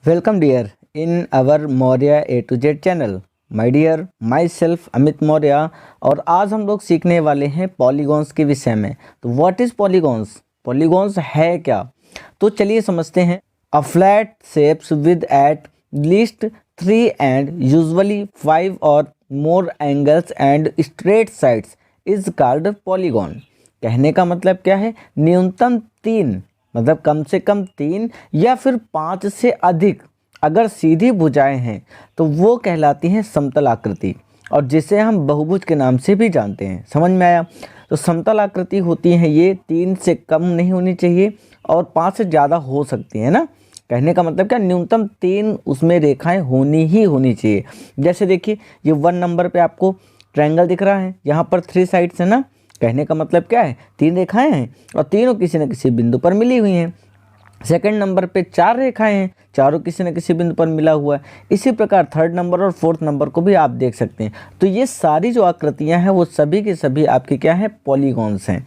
Welcome dear in our Maurya A to Z channel. My dear myself Amit Maurya और आज हम लोग सीखने वाले हैं पॉलीगॉन्स के विषय में। तो व्हाट इज पॉलीगॉन्स? पॉलीगॉन्स है क्या? तो चलिए समझते हैं। A flat shapes with at least 3 and usually 5 और more angles and straight sides is called polygon. कहने का मतलब क्या है? न्यूनतम 3 मतलब कम से कम 3 या फिर 5 से अधिक अगर सीधी भुजाएं हैं तो वो कहलाती हैं समतल आकृति, और जिसे हम बहुभुज के नाम से भी जानते हैं। समझ में आया? तो समतल आकृति होती है ये, 3 से कम नहीं होनी चाहिए और 5 से ज़्यादा हो सकती है ना। कहने का मतलब क्या? न्यूनतम 3 उसमें रेखाएं होनी ही होनी चाहिए। जैसे देखिए ये 1 नंबर पे आपको ट्रायंगल दिख रहा है, यहाँ पर 3 साइड्स है ना। कहने का मतलब क्या है? 3 रेखाएं हैं और तीनों किसी न किसी बिंदु पर मिली हुई हैं। सेकंड नंबर पे 4 रेखाएं हैं, चारों किसी न किसी बिंदु पर मिला हुआ है। इसी प्रकार थर्ड नंबर और फोर्थ नंबर को भी आप देख सकते हैं। तो ये सारी जो आकृतियां हैं वो सभी के सभी आपकी क्या है? पॉलीगॉन्स हैं।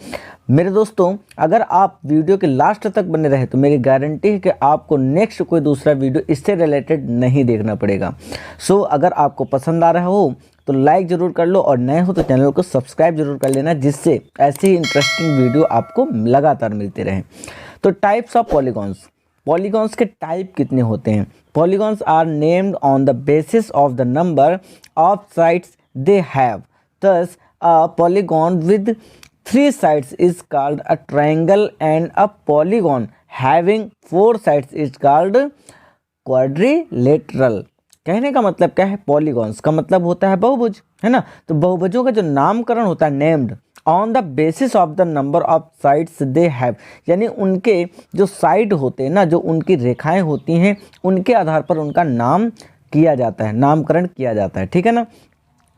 मेरे दोस्तों, अगर आप वीडियो के लास्ट तक बने रहे तो मेरी गारंटी है कि आपको नेक्स्ट कोई दूसरा वीडियो इससे रिलेटेड नहीं देखना पड़ेगा। सो अगर आपको पसंद आ रहा हो तो लाइक ज़रूर कर लो और नए हो तो चैनल को सब्सक्राइब जरूर कर लेना, जिससे ऐसे ही इंटरेस्टिंग वीडियो आपको लगातार मिलते रहें। तो टाइप्स ऑफ पॉलीगॉन्स, पॉलीगॉन्स के टाइप कितने होते हैं? Polygons are named on the basis of the number of sides they have. Thus a polygon with 3 sides is called a triangle and a polygon having 4 sides is called quadrilateral। कहने का मतलब क्या है? Polygons का मतलब होता है बहुभुज, है ना। तो बहुभुजों का जो नामकरण होता है named on the basis of the number of sides they have, यानी उनके जो साइड होते हैं ना, जो उनकी रेखाएं होती हैं, उनके आधार पर उनका नाम किया जाता है, नामकरण किया जाता है। ठीक है ना,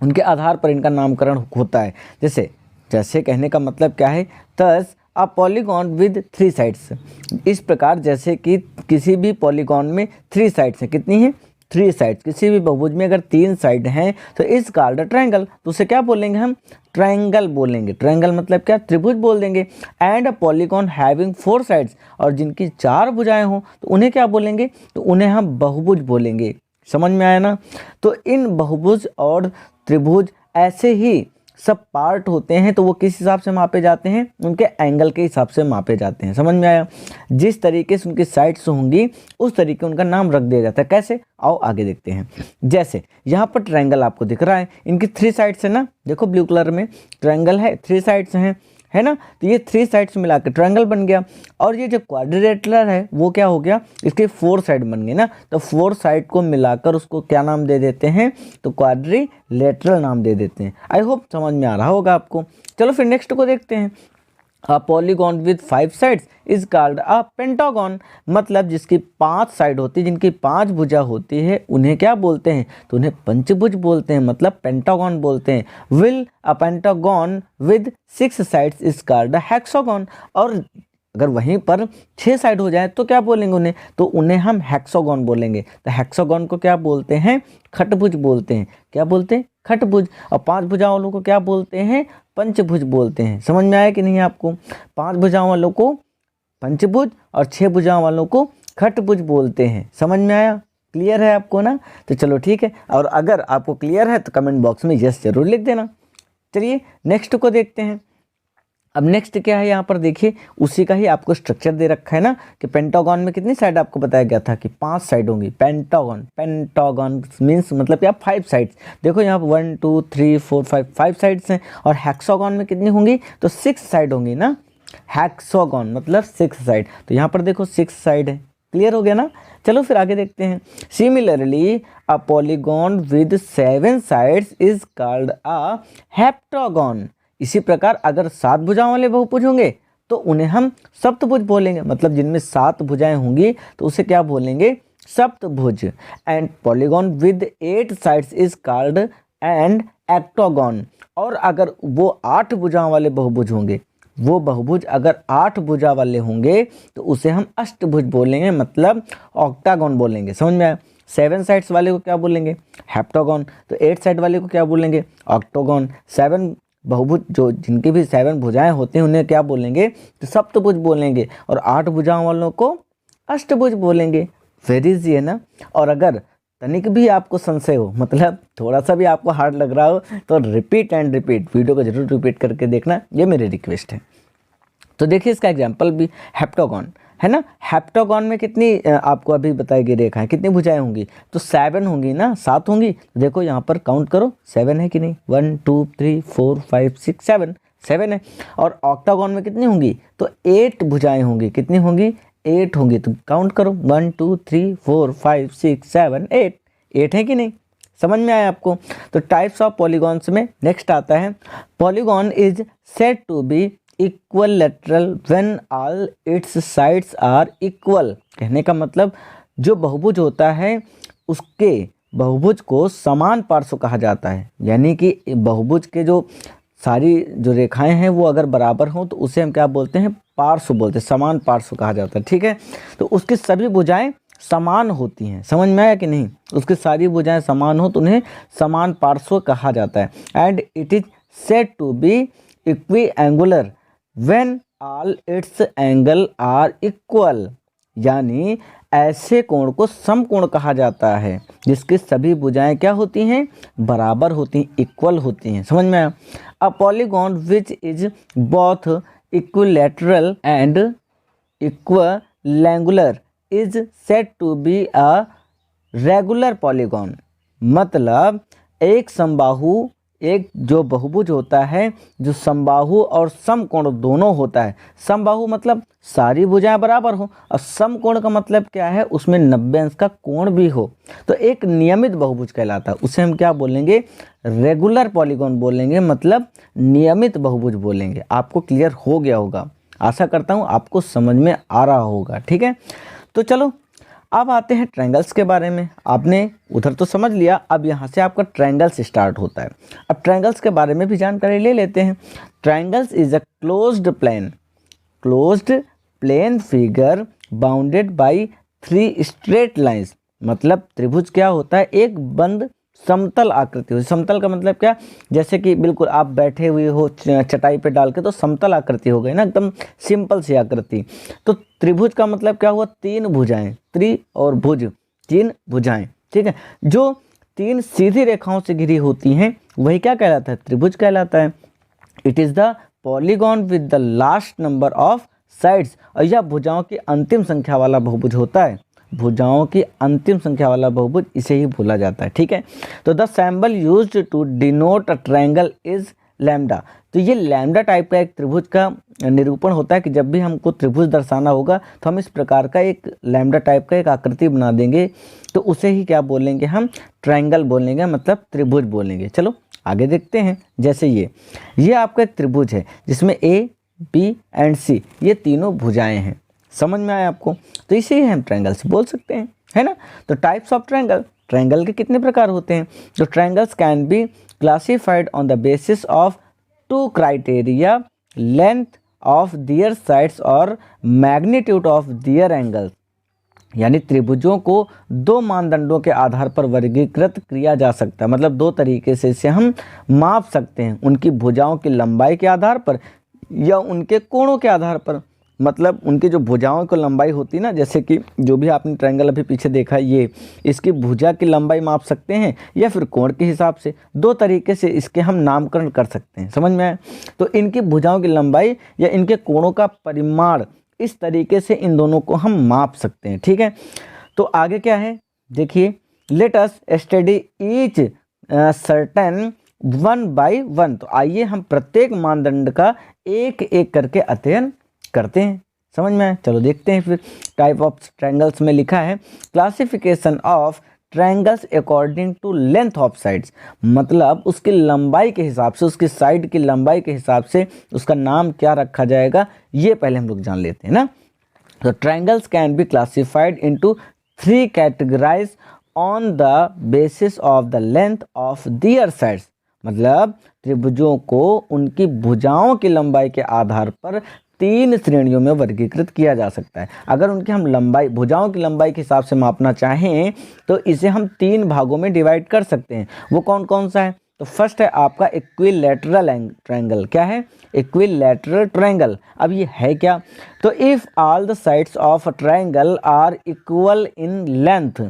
उनके आधार पर इनका नामकरण होता है। जैसे जैसे कहने का मतलब क्या है? Thus a polygon with 3 sides, इस प्रकार जैसे कि किसी भी पॉलीगॉन में 3 साइड्स हैं। कितनी हैं? 3 साइड्स। किसी भी बहुभुज में अगर 3 साइड हैं तो इस कॉल्ड ट्रायंगल। तो उसे क्या बोलेंगे हम? ट्रायंगल बोलेंगे। ट्रायंगल मतलब क्या? त्रिभुज बोल देंगे। And a polygon having 4 sides, और जिनकी 4 भुजाएं हों तो उन्हें क्या बोलेंगे? तो उन्हें हम बहुभुज बोलेंगे। समझ में आया ना? तो इन बहुभुज और त्रिभुज ऐसे ही सब पार्ट होते हैं, तो वो किस हिसाब से मापे जाते हैं? उनके एंगल के हिसाब से मापे जाते हैं। समझ में आया? जिस तरीके से उनकी साइड्स होंगी उस तरीके उनका नाम रख दिया जाता है। कैसे? आओ आगे देखते हैं। जैसे यहाँ पर ट्रायंगल आपको दिख रहा है, इनकी 3 साइड्स है ना। देखो ब्लू कलर में ट्रायंगल है, 3 साइड्स हैं, है ना। तो ये 3 साइड्स मिला के ट्रायंगल बन गया। और ये जो क्वाड्रिलेटरल है वो क्या हो गया? इसके 4 साइड बन गए ना। तो 4 साइड को मिलाकर उसको क्या नाम दे देते हैं? तो क्वाड्रिलेटरल नाम दे देते हैं। आई होप समझ में आ रहा होगा आपको। चलो फिर नेक्स्ट को देखते हैं। अ polygon with 5 sides is called a pentagon, मतलब जिसकी 5 साइड होती है, जिनकी 5 भुजा होती है, उन्हें क्या बोलते हैं? तो उन्हें पंचभुज बोलते हैं, मतलब पेंटागॉन बोलते हैं। Will a pentagon with 6 sides is called a hexagon, और अगर वहीं पर 6 साइड हो जाए तो क्या बोलेंगे उन्हें? तो उन्हें हम हेक्सागॉन बोलेंगे। तो हेक्सागॉन को क्या बोलते हैं? खटभुज बोलते हैं। क्या बोलते हैं? खटभुज। और 5 भुजाओं वालों को क्या बोलते हैं? पंचभुज बोलते हैं। समझ में आया कि नहीं आपको? 5 भुजाओं वालों को पंचभुज और 6 भुजाओं वालों को खटभुज बोलते हैं। समझ में आया? क्लियर है आपको ना? तो चलो ठीक है, और अगर आपको क्लियर है तो कमेंट बॉक्स में यस जरूर लिख देना। चलिए नेक्स्ट को देखते हैं। अब नेक्स्ट क्या है? यहाँ पर देखिए उसी का ही आपको स्ट्रक्चर दे रखा है ना, कि पेंटागन में कितनी साइड आपको बताया गया था कि 5 साइड होंगी। पेंटागन, पेंटागन मीन्स मतलब क्या? 5 साइड्स। देखो यहाँ पर 1 2 3 4 5 साइड्स हैं। और हेक्सागन में कितनी होंगी? तो 6 साइड होंगी ना। हेक्सागन मतलब 6 साइड। तो यहाँ पर देखो 6 साइड है। क्लियर हो गया ना? चलो फिर आगे देखते हैं। Similarly a polygon with 7 sides is called a heptagon. इसी प्रकार अगर 7 भुजाओं वाले बहुभुज होंगे तो उन्हें हम सप्तभुज बोलेंगे, मतलब जिनमें 7 भुजाएं होंगी तो उसे क्या बोलेंगे? सप्तभुज। And polygon with 8 sides is called and octagon. और अगर वो 8 भुजाओं वाले बहुभुज होंगे, वो बहुभुज अगर 8 भुजा वाले होंगे तो उसे हम अष्टभुज बोलेंगे, मतलब ऑक्टागन बोलेंगे। समझ में आया? 7 साइड्स वाले को क्या बोलेंगे? हेप्टागन। तो 8 साइड वाले को क्या बोलेंगे? ऑक्टागन। 7 बहुभुज जो जिनकी भी 7 भुजाएं होती हैं उन्हें क्या बोलेंगे? तो सप्तभुज बोलेंगे। और 8 भुजाओं वालों को अष्टभुज बोलेंगे। वेरी इजी है ना। और अगर तनिक भी आपको संशय हो, मतलब थोड़ा सा भी आपको हार्ड लग रहा हो, तो रिपीट एंड रिपीट वीडियो को जरूर रिपीट करके देखना, ये मेरी रिक्वेस्ट है। तो देखिए इसका एग्जाम्पल भी हेप्टागोन है ना। हेप्टागोन में कितनी आपको अभी बताई गई रेखाएं, कितनी भुजाएं होंगी, तो 7 होंगी ना, 7 होंगी। देखो यहाँ पर काउंट करो 7 है कि नहीं, 1 2 3 4 5 6 7, 7 है। और ऑक्टागोन में कितनी होंगी, तो 8 भुजाएं होंगी। कितनी होंगी, 8 होंगी। तो काउंट करो 1 2 3 4 5 6 7 8, 8 है कि नहीं, समझ में आया आपको। तो टाइप्स ऑफ पॉलीगॉन्स में नेक्स्ट आता है, polygon is said to be equilateral when all its sides are equal. कहने का मतलब जो बहुभुज होता है उसके बहुभुज को समान पार्श्व कहा जाता है। यानी कि बहुभुज के जो सारी जो रेखाएं हैं वो अगर बराबर हों तो उसे हम क्या बोलते हैं, पार्श्व बोलते हैं, समान पार्श्व कहा जाता है। ठीक है, तो उसकी सभी भुजाएं समान होती हैं, समझ में आया कि नहीं। उसकी सारी भुजाएं समान हो तो उन्हें समान पार्श्व कहा जाता है। And it is said to be equiangular when all its angle are equal. यानी ऐसे कोण को समकोण कहा जाता है जिसकी सभी भुजाएं क्या होती हैं, बराबर होती हैं, इक्वल होती हैं। समझ में आया। A polygon which is both equilateral and equiangular is said to be a regular polygon. मतलब एक समबाहु, एक जो बहुभुज होता है जो समबाहु और समकोण दोनों होता है। समबाहु मतलब सारी भुजाएं बराबर हो, और समकोण का मतलब क्या है, उसमें 90 अंश का कोण भी हो, तो एक नियमित बहुभुज कहलाता है। उसे हम क्या बोलेंगे, रेगुलर पॉलीगॉन बोलेंगे, मतलब नियमित बहुभुज बोलेंगे। आपको क्लियर हो गया होगा, आशा करता हूँ आपको समझ में आ रहा होगा। ठीक है, तो चलो अब आते हैं ट्रायंगल्स के बारे में। आपने उधर तो समझ लिया, अब यहाँ से आपका ट्रायंगल्स स्टार्ट होता है। अब ट्रायंगल्स के बारे में भी जानकारी ले लेते हैं। Triangles is a closed plane figure bounded by 3 straight lines. मतलब त्रिभुज क्या होता है, एक बंद समतल आकृति हो। समतल का मतलब क्या, जैसे कि बिल्कुल आप बैठे हुए हो चटाई पे डाल के, तो समतल आकृति हो गई ना, एकदम सिंपल सी आकृति। तो त्रिभुज का मतलब क्या हुआ, 3 भुजाएं, त्रि और भुज, 3 भुजाएं। ठीक है, जो 3 सीधी रेखाओं से घिरी होती हैं वही क्या कहलाता है, त्रिभुज कहलाता है। It is the polygon with the last number of sides. और यह भुजाओं की अंतिम संख्या वाला बहुभुज होता है। भुजाओं की अंतिम संख्या वाला बहुभुज इसे ही बोला जाता है। ठीक है, तो the symbol used to denote a triangle is lambda. तो ये लैम्डा टाइप का एक त्रिभुज का निरूपण होता है कि जब भी हमको त्रिभुज दर्शाना होगा तो हम इस प्रकार का एक लैम्डा टाइप का एक आकृति बना देंगे, तो उसे ही क्या बोलेंगे, हम ट्रायंगल बोलेंगे, मतलब त्रिभुज बोलेंगे। चलो आगे देखते हैं। जैसे ये आपका एक त्रिभुज है जिसमें ए बी एंड सी ये तीनों भुजाएं हैं। समझ में आया आपको, तो इसे ही हम ट्रायंगल्स बोल सकते हैं, है ना। तो टाइप्स ऑफ ट्रायंगल, ट्रायंगल के कितने प्रकार होते हैं। जो triangles can be classified on the basis of 2 criteria, length of their sides और मैग्नीट्यूड ऑफ दियर एंगल्स। यानी त्रिभुजों को 2 मानदंडों के आधार पर वर्गीकृत किया जा सकता है। मतलब 2 तरीके से इसे हम माप सकते हैं, उनकी भुजाओं की लंबाई के आधार पर या उनके कोणों के आधार पर। मतलब उनकी जो भुजाओं की लंबाई होती है ना, जैसे कि जो भी आपने ट्रायंगल अभी पीछे देखा, ये इसकी भुजा की लंबाई माप सकते हैं या फिर कोण के हिसाब से। 2 तरीके से इसके हम नामकरण कर सकते हैं, समझ में आए। तो इनकी भुजाओं की लंबाई या इनके कोणों का परिमाण, इस तरीके से इन दोनों को हम माप सकते हैं। ठीक है, तो आगे क्या है देखिए, let us study each certain 1 by 1। तो आइए हम प्रत्येक मानदंड का एक एक करके अध्ययन करते हैं। समझ में आए, चलो देखते हैं फिर। टाइप ऑफ ट्रायंगल्स में लिखा है classification of triangles according to length of sides. मतलब उसकी लंबाई के हिसाब से, उसकी साइड की लंबाई के हिसाब से उसका नाम क्या रखा जाएगा, ये पहले हम लोग जान लेते हैं ना। तो triangles can be classified into 3 categorise on the basis of the length of their sides. मतलब त्रिभुजों को उनकी भुजाओं की लंबाई के आधार पर 3 श्रेणियों में वर्गीकृत किया जा सकता है। अगर उनकी हम लंबाई, भुजाओं की लंबाई के हिसाब से मापना चाहें तो इसे हम 3 भागों में डिवाइड कर सकते हैं। वो कौन कौन सा है, तो फर्स्ट है आपका इक्विलैटरल ट्रायंगल। क्या है? Equilateral triangle. अब ये है क्या? तो if all the sides of a triangle are equal in length,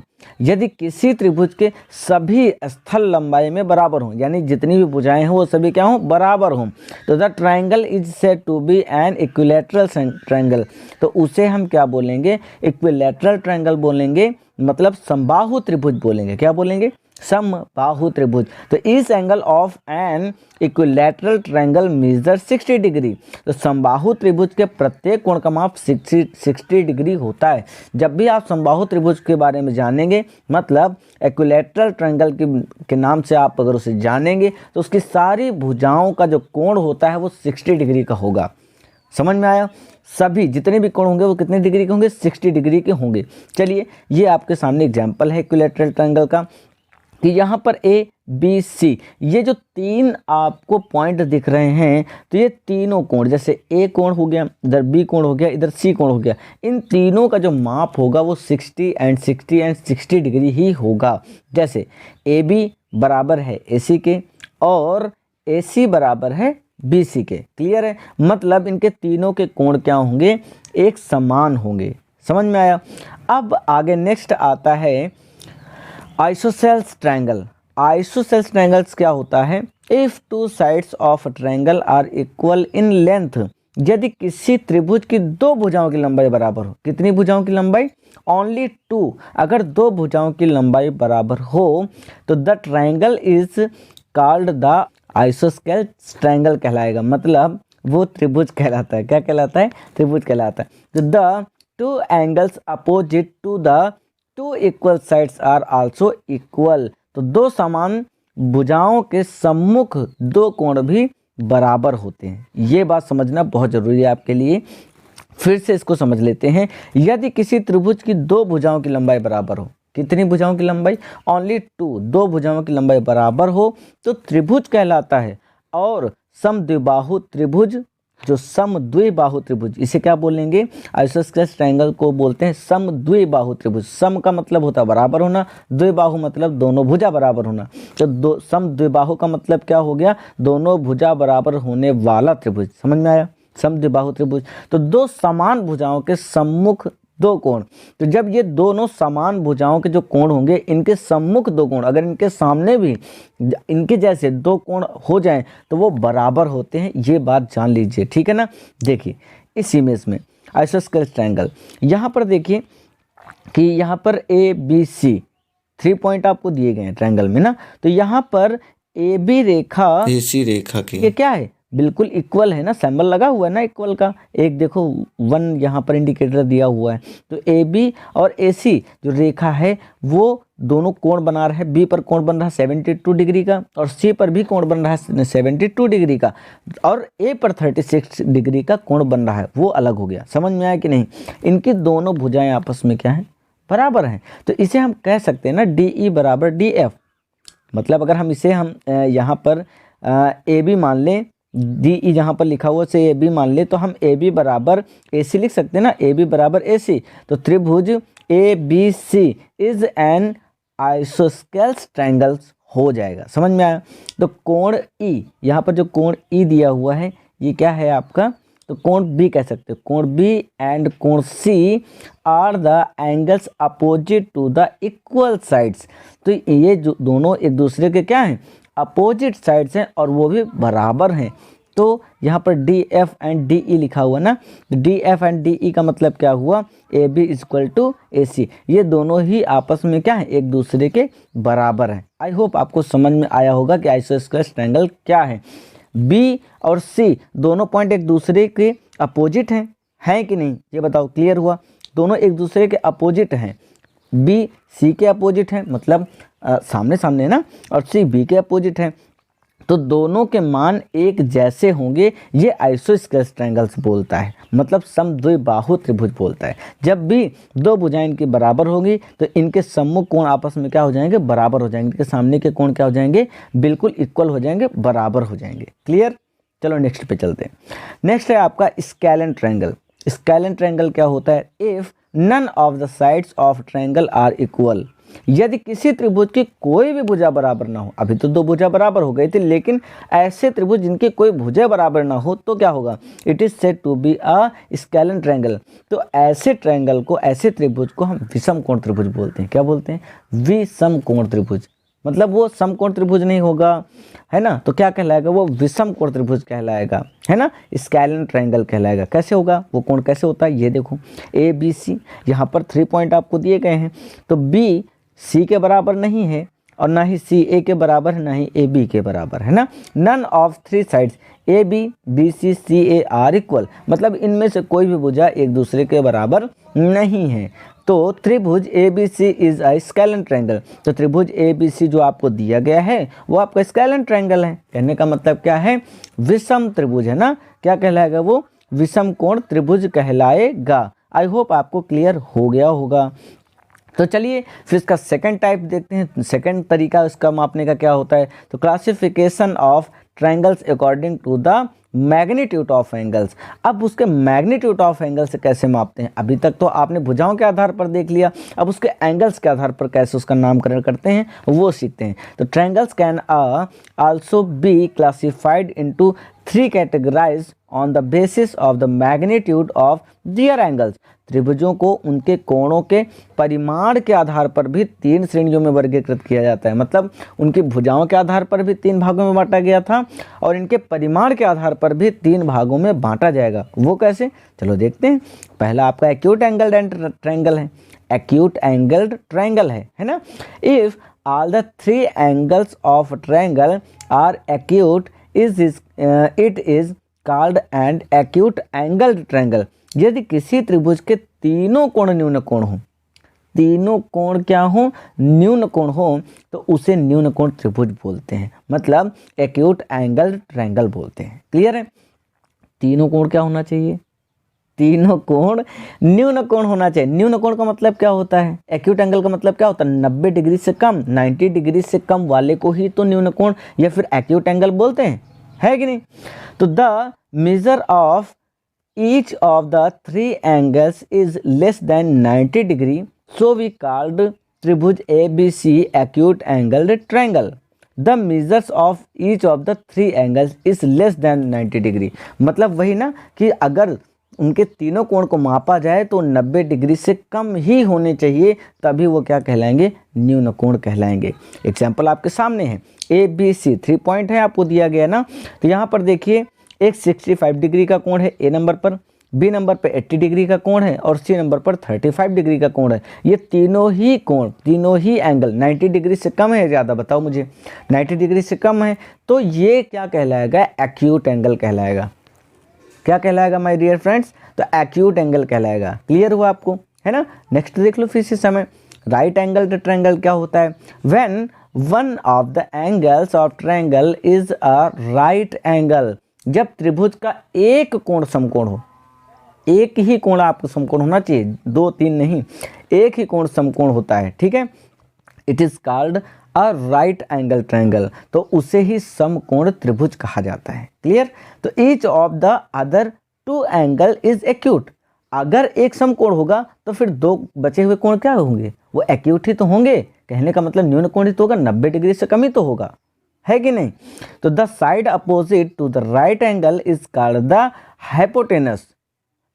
यदि किसी त्रिभुज के सभी स्थल लंबाई में बराबर हों, यानी जितनी भी भुजाएं हैं वो सभी क्या हों? बराबर हों, तो the triangle is said to be an equilateral triangle. तो उसे हम क्या बोलेंगे? इक्विलैटरल ट्रायंगल बोलेंगे, मतलब समबाहु त्रिभुज बोलेंगे। क्या बोलेंगे? समबाहु त्रिभुज। तो इस angle of an equilateral triangle measure 60 degree. तो समबाहु त्रिभुज के प्रत्येक कोण का माप 60 डिग्री होता है। जब भी आप समबाहु त्रिभुज के बारे में जानेंगे, मतलब इक्विलैटरल ट्रायंगल के नाम से आप अगर उसे जानेंगे, तो उसकी सारी भुजाओं का जो कोण होता है वो 60 डिग्री का होगा। समझ में आया? सभी जितने भी कोण होंगे वो कितने डिग्री के होंगे? 60 डिग्री के होंगे। चलिए, ये आपके सामने एग्जाम्पल है इक्विलैटरल ट्रायंगल का, कि यहाँ पर ए बी सी, ये जो तीन आपको पॉइंट दिख रहे हैं, तो ये तीनों कोण, जैसे ए कोण हो गया, इधर बी कोण हो गया, इधर सी कोण हो गया, इन तीनों का जो माप होगा वो 60 एंड 60 डिग्री ही होगा। जैसे ए बी बराबर है ए सी के और ए सी बराबर है बी सी के। क्लियर है? मतलब इनके तीनों के कोण क्या होंगे? एक समान होंगे। समझ में आया? अब आगे नेक्स्ट आता है आइसोसेल्स ट्रायंगल। आइसोसेल्स ट्रायंगल्स क्या होता है? If two sides of triangle are equal in length, यदि किसी त्रिभुज की दो भुजाओं की लंबाई बराबर हो। कितनी भुजाओं की लंबाई? Only two. अगर दो भुजाओं की लंबाई बराबर हो तो the triangle is called the isosceles triangle कहलाएगा। मतलब वो त्रिभुज कहलाता है। क्या कहलाता है? त्रिभुज कहलाता है। तो the two angles opposite to the two equal sides are also equal. तो दो समान भुजाओं के सम्मुख दो कोण भी बराबर होते हैं। ये बात समझना बहुत जरूरी है आपके लिए। फिर से इसको समझ लेते हैं। यदि किसी त्रिभुज की दो भुजाओं की लंबाई बराबर हो, कितनी भुजाओं की लंबाई? Only two. दो भुजाओं की लंबाई बराबर हो तो त्रिभुज कहलाता है। और समद्विबाहु त्रिभुज, जो समद्विबाहु त्रिभुज, इसे क्या बोलेंगे? आइसोसेल्स ट्रायंगल को बोलते हैं समद्विबाहु त्रिभुज। सम का मतलब होता है बराबर होना, द्विबाहु मतलब दोनों भुजा बराबर होना। तो दो समद्विबाहु का मतलब क्या हो गया? दोनों भुजा बराबर होने वाला त्रिभुज। समझ में आया? समद्विबाहु त्रिभुज। तो दो समान भुजाओं के सम्मुख दो कोण। तो जब ये दोनों समान भुजाओं के जो कोण होंगे, इनके सम्मुख दो कोण, अगर इनके सामने भी इनके जैसे दो कोण हो जाएं तो वो बराबर होते हैं। ये बात जान लीजिए, ठीक है ना? देखिए इस इमेज में आइसोसेल्स ट्रायंगल, यहाँ पर देखिए कि यहाँ पर ए बी सी 3 पॉइंट आपको दिए गए हैं ट्रायंगल में ना। तो यहाँ पर ए बी रेखा, AC रेखा की ये क्या है? बिल्कुल इक्वल है ना, सिंबल लगा हुआ है ना इक्वल का। एक देखो 1 यहाँ पर इंडिकेटर दिया हुआ है। तो ए बी और ए सी जो रेखा है वो दोनों कोण बना रहे हैं। बी पर कोण बन रहा है 72 डिग्री का और सी पर भी कोण बन रहा है 72 डिग्री का, और ए पर 36 डिग्री का कोण बन रहा है। वो अलग हो गया। समझ में आया कि नहीं? इनकी दोनों भुजाएं आपस में क्या है? बराबर हैं। तो इसे हम कह सकते हैं ना डी ई बराबर डी एफ। मतलब अगर हम इसे यहाँ पर ए बी मान लें, डी ई जहाँ पर लिखा हुआ से ए बी मान ले, तो हम ए बी बराबर ए सी लिख सकते हैं ना। ए बी बराबर ए सी। तो त्रिभुज A B C is an isosceles triangles हो जाएगा। समझ में आया? तो कोण ई, यहाँ पर जो कोण ई दिया हुआ है ये क्या है आपका? तो कोण बी कह सकते हो। कोण बी एंड कोण C are the angles opposite to the equal sides. तो ये जो दोनों एक दूसरे के क्या हैं? अपोजिट साइड्स हैं और वो भी बराबर हैं। तो यहाँ पर D F and D E लिखा हुआ ना। D F and D E का मतलब क्या हुआ? ए बी इक्वल टू ए सी। ये दोनों ही आपस में क्या है? एक दूसरे के बराबर हैं। आई होप आपको समझ में आया होगा कि आइसोसेल्स ट्रायंगल क्या है। बी और सी दोनों पॉइंट एक दूसरे के अपोजिट हैं कि नहीं? ये बताओ, क्लियर हुआ? दोनों एक दूसरे के अपोजिट हैं। बी सी के अपोजिट है, मतलब सामने सामने है ना, और सी बी के अपोजिट है। तो दोनों के मान एक जैसे होंगे। ये आइसोसेल्स ट्रायंगल्स बोलता है, मतलब समद्विबाहु त्रिभुज बोलता है। जब भी दो भुजाएं इनकी बराबर होगी तो इनके सम्मुख कोण आपस में क्या हो जाएंगे? बराबर हो जाएंगे। इनके सामने के कोण क्या हो जाएंगे? बिल्कुल इक्वल हो जाएंगे, बराबर हो जाएंगे। क्लियर? चलो नेक्स्ट पे चलते हैं। नेक्स्ट है आपका स्केलेन ट्रायंगल। स्केलेन ट्रायंगल क्या होता है? If none of the sides of triangle are equal. यदि किसी त्रिभुज की कोई भी भुजा बराबर ना हो, अभी तो दो भुजा बराबर हो गई थी, लेकिन ऐसे त्रिभुज जिनकी कोई भुजा बराबर ना हो तो क्या होगा, it is said to be a scalene triangle. तो ऐसे ट्रायंगल को, ऐसे त्रिभुज को हम विषम कोण त्रिभुज बोलते हैं। क्या बोलते हैं, विषम कोण त्रिभुज। मतलब वो समकोण त्रिभुज नहीं होगा, है ना, तो क्या कहलाएगा, वो विषम कोण त्रिभुज कहलाएगा, है ना, स्केलन ट्रायंगल कहलाएगा। कैसे होगा वो कोण, कैसे होता है, ये देखो ए बी सी, यहाँ पर 3 पॉइंट आपको दिए गए हैं, तो बी सी के बराबर नहीं है और ना ही सी ए के बराबर है, ना ही ए बी के बराबर, है ना। None of 3 sides A B C C A are equal, मतलब इनमें से कोई भी भुजा एक दूसरे के बराबर नहीं है। तो त्रिभुज A B C is a scalene triangle. तो त्रिभुज ए बी सी जो आपको दिया गया है वो आपका स्केलन ट्रायंगल है। कहने का मतलब क्या है, विषम त्रिभुज, है ना। क्या कहलाएगा वो, विषम कोण त्रिभुज कहलाएगा। आई होप आपको क्लियर हो गया होगा। तो चलिए फिर इसका सेकंड टाइप देखते हैं, सेकंड तरीका इसका मापने का क्या होता है। तो classification of triangles according to the magnitude of angles. अब उसके मैग्नीट्यूड ऑफ एंगल से कैसे मापते हैं, अभी तक तो आपने भुजाओं के आधार पर देख लिया, अब उसके एंगल्स के आधार पर कैसे उसका नामकरण करते हैं वो सीखते हैं। तो triangles can also be classified into 3 categorise on the basis of the magnitude of their angles. त्रिभुजों को उनके कोणों के परिमाण के आधार पर भी 3 श्रेणियों में वर्गीकृत किया जाता है। मतलब उनकी भुजाओं के आधार पर भी 3 भागों में बांटा गया था और इनके परिमाण के आधार पर भी 3 भागों में बांटा जाएगा। वो कैसे, चलो देखते हैं। पहला आपका एक्यूट एंगल्ड ट्रायंगल है, एक्यूट एंगल्ड ट्रायंगल है ना। If all the 3 angles of triangle are acute it is called an acute angled triangle. यदि किसी त्रिभुज के तीनों कोण न्यून कोण हो, तीनों कोण क्या हो, न्यून कोण हो, तो उसे न्यून कोण त्रिभुज बोलते हैं, मतलब एक्यूट एंगल्ड ट्रायंगल बोलते हैं। क्लियर है। तीनों कोण क्या होना चाहिए, तीनों कोण न्यून कोण होना चाहिए। न्यून कोण का मतलब क्या होता है, एक्यूट एंगल का मतलब क्या होता है, 90 डिग्री से कम, 90 डिग्री से कम वाले को ही तो न्यून कोण या फिर एक्यूट एंगल बोलते हैं, है कि नहीं। तो the measure of each of the 3 angles is less than 90 degree, so we called tribhuj ABC acute angled triangle. The measures of each of the 3 angles is less than 90 degree. मतलब वही ना कि अगर उनके तीनों कोण को मापा जाए तो 90 डिग्री से कम ही होने चाहिए, तभी वो क्या कहलाएंगे, न्यून कोण कहलाएंगे। एग्जाम्पल आपके सामने है, ए बी सी 3 पॉइंट है आपको दिया गया ना। तो यहाँ पर देखिए एक 65 डिग्री का कोण है ए नंबर पर, बी नंबर पर 80 डिग्री का कोण है और सी नंबर पर 35 डिग्री का कोण है। ये तीनों ही कोण, तीनों ही एंगल 90 डिग्री से कम है, ज़्यादा बताओ मुझे, 90 डिग्री से कम है, तो ये क्या कहलाएगा, एक्यूट एंगल कहलाएगा। क्या कहलाएगा माय डियर फ्रेंड्स, तो एक्यूट एंगल कहलाएगा। क्लियर हुआ आपको, है ना। नेक्स्ट देख लो फिर से समय, राइट एंगल ट्रायंगल क्या होता है, when one of the angles of triangle is a right angle. जब त्रिभुज का एक कोण समकोण हो, एक ही कोण आपको समकोण होना चाहिए, 2 3 नहीं, एक ही कोण समकोण होता है, ठीक है, it is called a right angle triangle, तो उसे ही समकोण त्रिभुज कहा जाता है। क्लियर। तो each of the other 2 angle is acute. अगर एक समकोण होगा तो फिर 2 बचे हुए कोण क्या होंगे, वो एक्यूट ही तो होंगे। कहने का मतलब न्यून कोण ही तो होगा, 90 डिग्री से कम ही तो होगा, है कि नहीं। तो the side opposite to the right angle is called the hypotenuse.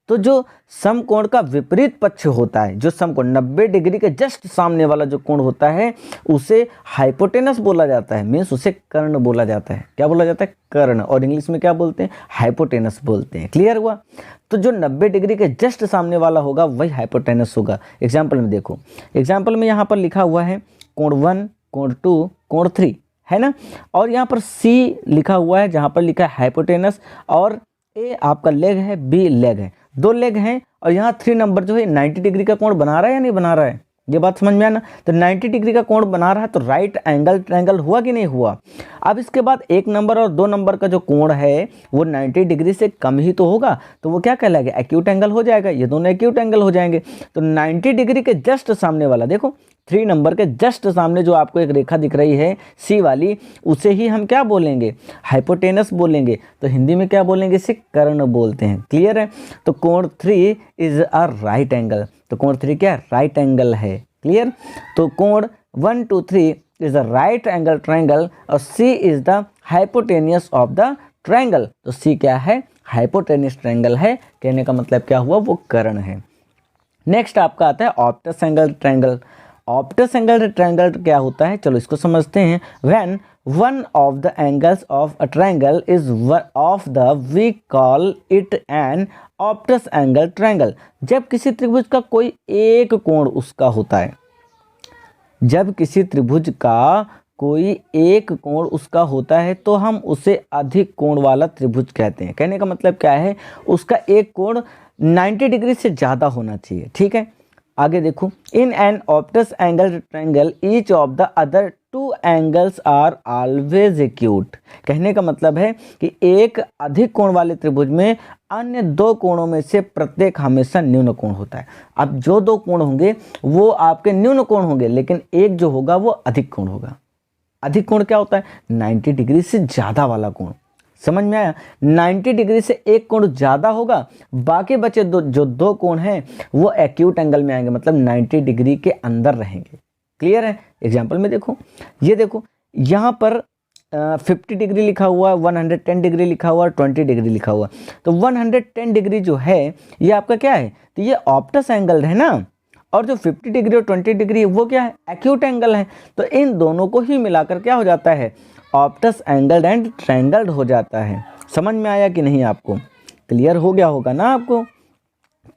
तो जो समकोण का विपरीत पक्ष होता है, जो समकोण 90 डिग्री के जस्ट सामने वाला जो कोण होता है उसे हाइपोटेनस बोला जाता है, मीन्स उसे कर्ण बोला जाता है। क्या बोला जाता है, कर्ण, और इंग्लिश में क्या बोलते हैं, हाइपोटेनस बोलते हैं। क्लियर हुआ। तो जो 90 डिग्री के जस्ट सामने वाला होगा वही हाइपोटेनस होगा। एग्जाम्पल में देखो, एग्जाम्पल में यहाँ पर लिखा हुआ है कोण 1, कोण 2, कोण 3, है ना, और यहाँ पर सी लिखा हुआ है जहाँ पर लिखा है हाइपोटेनस, और ए आपका लेग है, बी लेग है, 2 लेग हैं, और यहाँ 3 नंबर जो है 90 डिग्री का कोण बना रहा है या नहीं बना रहा है, ये बात समझ में आना। तो 90 डिग्री का कोण बना रहा है तो राइट एंगल ट्रायंगल हुआ कि नहीं हुआ। अब इसके बाद 1 नंबर और 2 नंबर का जो कोण है वो 90 डिग्री से कम ही तो होगा, तो वो क्या कहलाएगा, एक्यूट एंगल हो जाएगा, ये दोनों एक्यूट एंगल हो जाएंगे। तो 90 डिग्री के जस्ट सामने वाला, देखो 3 नंबर के जस्ट सामने जो आपको एक रेखा दिख रही है सी वाली, उसे ही हम क्या बोलेंगे, हाइपोटेनस बोलेंगे। तो हिंदी में क्या बोलेंगे, इसे कर्ण बोलते हैं। क्लियर है। तो कोण 3 इज अ राइट एंगल, तो कोण 3 क्या, राइट एंगल है। क्लियर। तो कोण 1 2 3 is the right angle triangle और C is the hypotenuse of the triangle. तो सी क्या है, हाइपोटेनियस ट्रायंगल है, कहने का मतलब क्या हुआ, वो कर्ण है। नेक्स्ट आपका आता है obtuse angle triangle. Obtuse angle triangle क्या होता है, चलो इसको समझते हैं। When one of the angles of a triangle is of the we call it an obtuse angle triangle. जब किसी त्रिभुज का कोई एक कोण उसका होता है, जब किसी त्रिभुज का कोई एक कोण उसका होता है तो हम उसे अधिक कोण वाला त्रिभुज कहते हैं। कहने का मतलब क्या है, उसका एक कोण 90 डिग्री से ज़्यादा होना चाहिए, ठीक है। आगे देखो, in an obtuse angle triangle each of the other two angles are always acute. कहने का मतलब है कि एक अधिक कोण वाले त्रिभुज में अन्य दो कोणों में से प्रत्येक हमेशा न्यून कोण होता है। अब जो दो कोण होंगे वो आपके न्यून कोण होंगे, लेकिन एक जो होगा वो अधिक कोण होगा। अधिक कोण क्या होता है, 90 डिग्री से ज़्यादा वाला कोण। समझ में आया, 90 डिग्री से एक कोण ज़्यादा होगा, बाकी बचे जो दो कोण हैं वो एक्यूट एंगल में आएंगे, मतलब 90 डिग्री के अंदर रहेंगे। क्लियर है। एग्जाम्पल में देखो, ये देखो यहाँ पर 50 डिग्री लिखा हुआ, 110 डिग्री लिखा हुआ, 20 डिग्री लिखा हुआ। तो 110 डिग्री जो है ये आपका क्या है, तो ये ऑप्टस एंगल है ना, और जो 50 डिग्री और 20 डिग्री वो क्या है, एक्यूट एंगल है। तो इन दोनों को ही मिलाकर क्या हो जाता है, ऑप्टस एंगल एंड ट्रायंगल हो जाता है। समझ में आया कि नहीं आपको, क्लियर हो गया होगा ना आपको।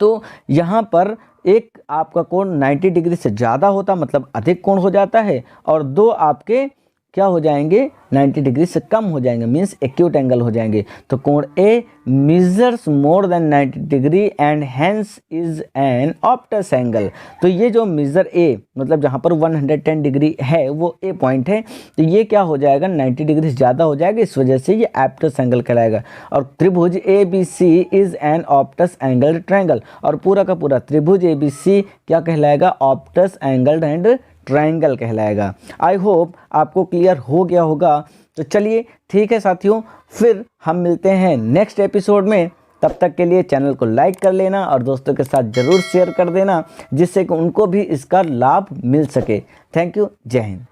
तो यहाँ पर एक आपका कोण 90 डिग्री से ज़्यादा होता मतलब अधिक कोण हो जाता है, और दो आपके क्या हो जाएंगे, 90 डिग्री से कम हो जाएंगे, मीन्स एक्यूट एंगल हो जाएंगे। तो कोण A measures more than 90 degree and hence is an obtuse angle. तो ये जो मेजर ए मतलब जहाँ पर 110 डिग्री है वो ए पॉइंट है, तो ये क्या हो जाएगा, 90 डिग्री से ज़्यादा हो जाएगा, इस वजह से ये ऑप्टस एंगल कहलाएगा। और त्रिभुज A B C is an obtuse angle triangle, और पूरा का पूरा त्रिभुज ए बी सी क्या कहलाएगा, ऑप्टस एंगल एंड ट्रायंगल कहलाएगा। आई होप आपको क्लियर हो गया होगा। तो चलिए ठीक है साथियों, फिर हम मिलते हैं नेक्स्ट एपिसोड में। तब तक के लिए चैनल को लाइक कर लेना और दोस्तों के साथ ज़रूर शेयर कर देना, जिससे कि उनको भी इसका लाभ मिल सके। थैंक यू, जय हिंद।